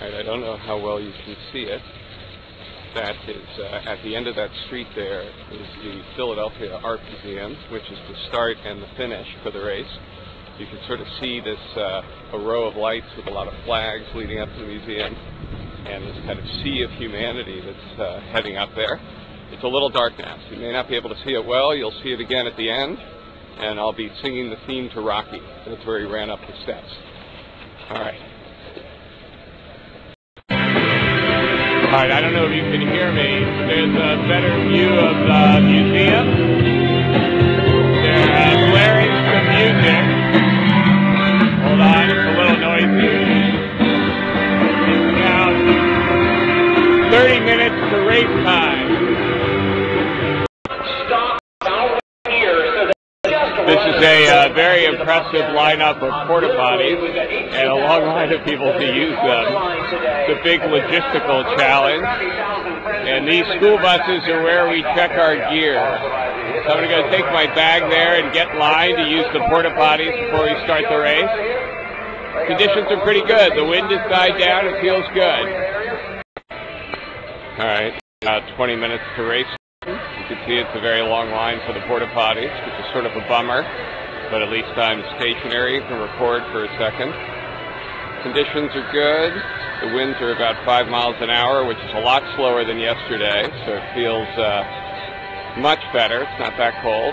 Alright, I don't know how well you can see it. That is, at the end of that street there is the Philadelphia Art Museum, which is the start and the finish for the race. You can sort of see this, a row of lights with a lot of flags leading up to the museum, and this kind of sea of humanity that's heading up there. It's a little dark now, so you may not be able to see it well. You'll see it again at the end, and I'll be singing the theme to Rocky. That's where he ran up the steps. Alright. Alright, I don't know if you can hear me. There's a better view of the museum. They're blaring some music. Hold on, it's a little noisy. It's now 30 minutes to race time. This is a very impressive lineup of porta potties and a long line of people to use them. It's a big logistical challenge. And these school buses are where we check our gear. So I'm going to go take my bag there and get in line to use the porta potties before we start the race. Conditions are pretty good. The wind has died down. It feels good. All right, about 20 minutes to race. You can see it's a very long line for the porta potties, which is sort of a bummer, but at least I'm stationary. You can record for a second. Conditions are good. The winds are about 5 miles an hour, which is a lot slower than yesterday, so it feels much better. It's not that cold.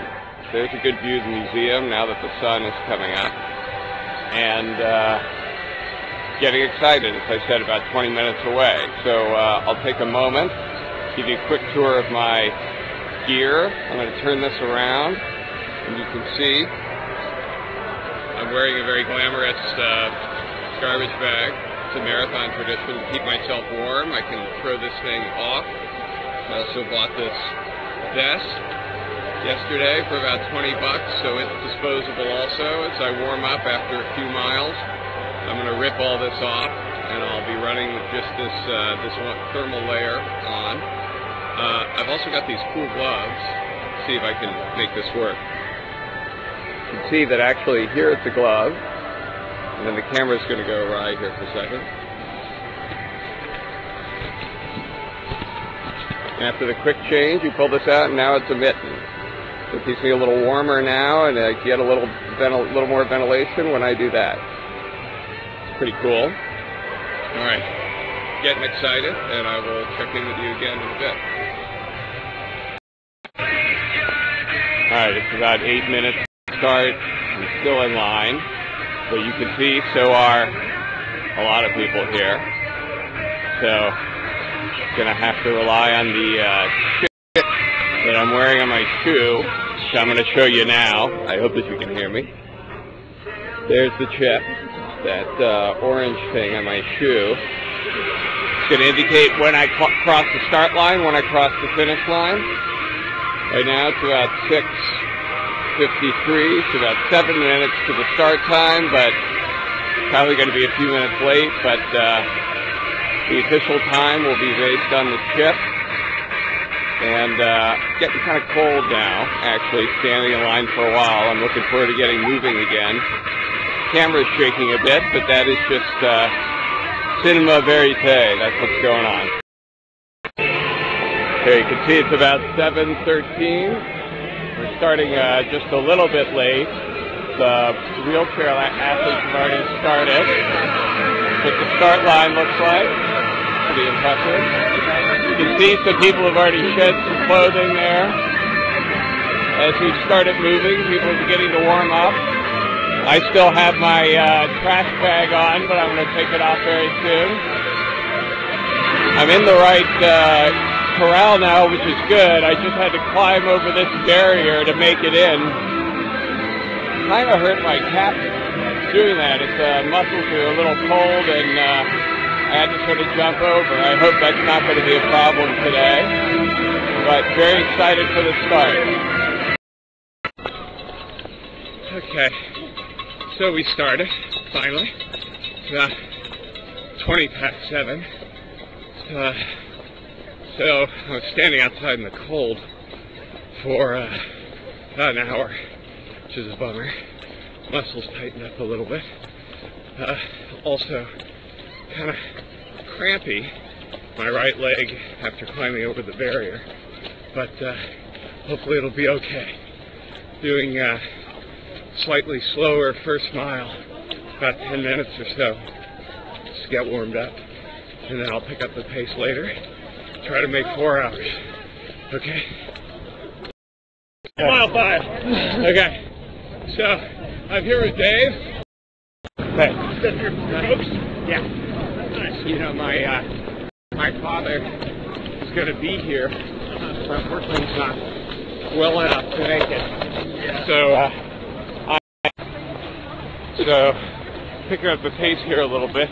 There's a good view of the museum now that the sun is coming up. And getting excited, as I said, about 20 minutes away. So I'll take a moment, give you a quick tour of my gear. I'm going to turn this around, and you can see I'm wearing a very glamorous garbage bag. It's a marathon tradition to keep myself warm. I can throw this thing off. I also bought this vest yesterday for about 20 bucks, so it's disposable also. As I warm up after a few miles, I'm going to rip all this off, and I'll be running with just this thermal layer on. I've also got these cool gloves. Let's see if I can make this work. You can see that actually here it's a glove, and then the camera's going to go awry here for a second. And after the quick change, you pull this out, and now it's a mitten. So it keeps me a little warmer now, and I get a little more ventilation when I do that. It's pretty cool. All right, getting excited, and I will check in with you again in a bit. All right, it's about 8 minutes to start. I'm still in line, but you can see so are a lot of people here. So gonna have to rely on the chip that I'm wearing on my shoe, which I'm gonna show you now. I hope that you can hear me. There's the chip, that orange thing on my shoe. It's gonna indicate when I cross the start line, when I cross the finish line. Right now it's about 6:53, it's about 7 minutes to the start time, but probably going to be a few minutes late, but the official time will be based on the chip. And getting kind of cold now, actually, standing in line for a while. I'm looking forward to getting moving again. Camera's shaking a bit, but that is just cinema verite. That's what's going on. Here you can see it's about 7:13. We're starting just a little bit late. The wheelchair athletes have already started. What the start line looks like. Pretty impressive. You can see some people have already shed some clothing there. As we started moving, people are beginning to warm up. I still have my trash bag on, but I'm going to take it off very soon. I'm in the right corral now, which is good. I just had to climb over this barrier to make it in. Kind of hurt my calf doing that. Its muscles are a little cold, and I had to sort of jump over. I hope that's not going to be a problem today, but very excited for the start. Okay, so we started, finally. It's about 20 past 7. So I was standing outside in the cold for about an hour, which is a bummer. Muscles tightened up a little bit. Also, kind of crampy, my right leg, after climbing over the barrier, but hopefully it'll be okay. Doing slightly slower first mile, about 10 minutes or so, just to get warmed up, and then I'll pick up the pace later, try to make 4 hours. Okay? Mile 5. Okay. So, I'm here with Dave. Hey. Yeah. You know, my father is going to be here, but unfortunately he's not well enough to make it. So picking up the pace here a little bit.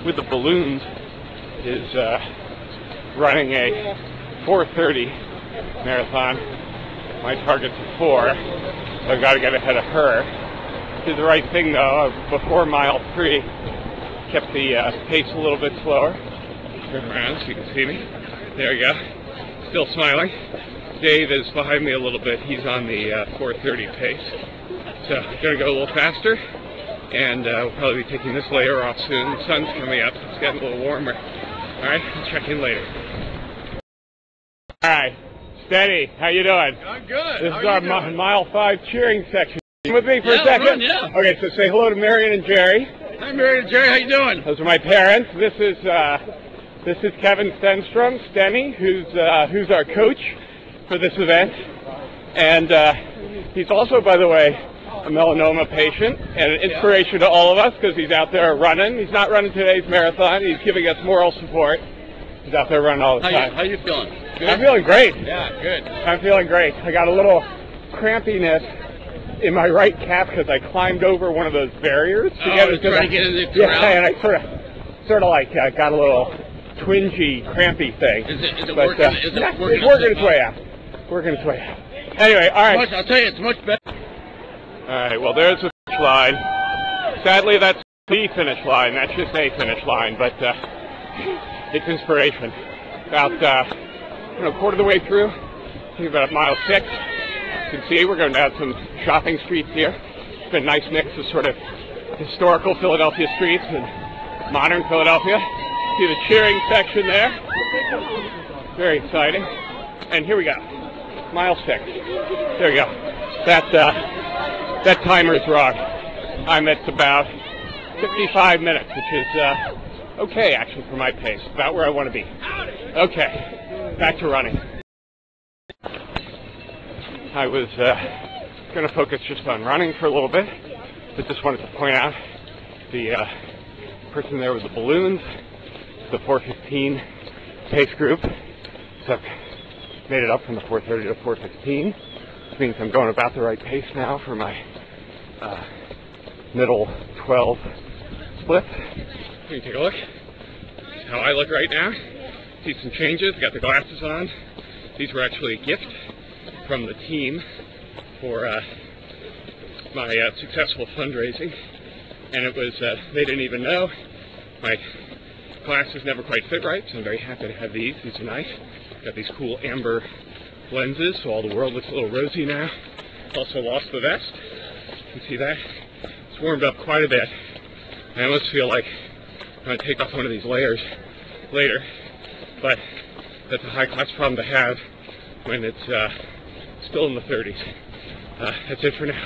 With the balloons is running a 4:30 marathon. My target's a 4, so I've got to get ahead of her. Did the right thing though. Before mile 3, kept the pace a little bit slower. Turn around so you can see me. There we go. Still smiling. Dave is behind me a little bit. He's on the 4:30 pace. So I'm going to go a little faster, and we'll probably be taking this layer off soon. The sun's coming up. It's getting a little warmer. All right, I'll check in later. All right, steady. How you doing? I'm good. This is our mile 5 cheering section. You with me for a second? Run, yeah. Okay, so say hello to Marion and Jerry. Hi, Marion and Jerry. How you doing? Those are my parents. This is Kevin Stenstrom, Stenny, who's our coach for this event, and he's also, by the way, a melanoma patient and an inspiration to all of us because he's out there running. He's not running today's marathon. He's giving us moral support. He's out there running all the time. How you feeling? Good? I'm feeling great. Yeah, good. I'm feeling great. I got a little crampiness in my right calf because I climbed over one of those barriers to get into trying to get into the corral? Yeah, and I sort of like got a little twingy, crampy thing. Is it but, working? It's working its way out. Working its way out. Anyway, all right. I'll tell you, it's much better. All right, well, there's the finish line. Sadly, that's the finish line. That's just a finish line, but it's inspiration. About, quarter of the way through, I think about mile 6. You can see we're going down some shopping streets here. It's been a nice mix of sort of historical Philadelphia streets and modern Philadelphia. See the cheering section there. Very exciting. And here we go. Mile 6. There we go. That timer's wrong. I'm at about 55 minutes, which is okay, actually, for my pace. About where I want to be. Okay, back to running. I was going to focus just on running for a little bit, but just wanted to point out the person there with the balloons, the 4:15 pace group. So I've made it up from the 4:30 to 4:16. Which means I'm going about the right pace now for my middle 12 split. You can take a look. This is how I look right now. See some changes. Got the glasses on. These were actually a gift from the team for my successful fundraising, and it was they didn't even know. My glasses never quite fit right, so I'm very happy to have these. These are nice. Got these cool amber lenses, so all the world looks a little rosy now. Also lost the vest. You can see that. It's warmed up quite a bit. I almost feel like I'm going to take off one of these layers later, but that's a high-class problem to have when it's still in the 30s. That's it for now.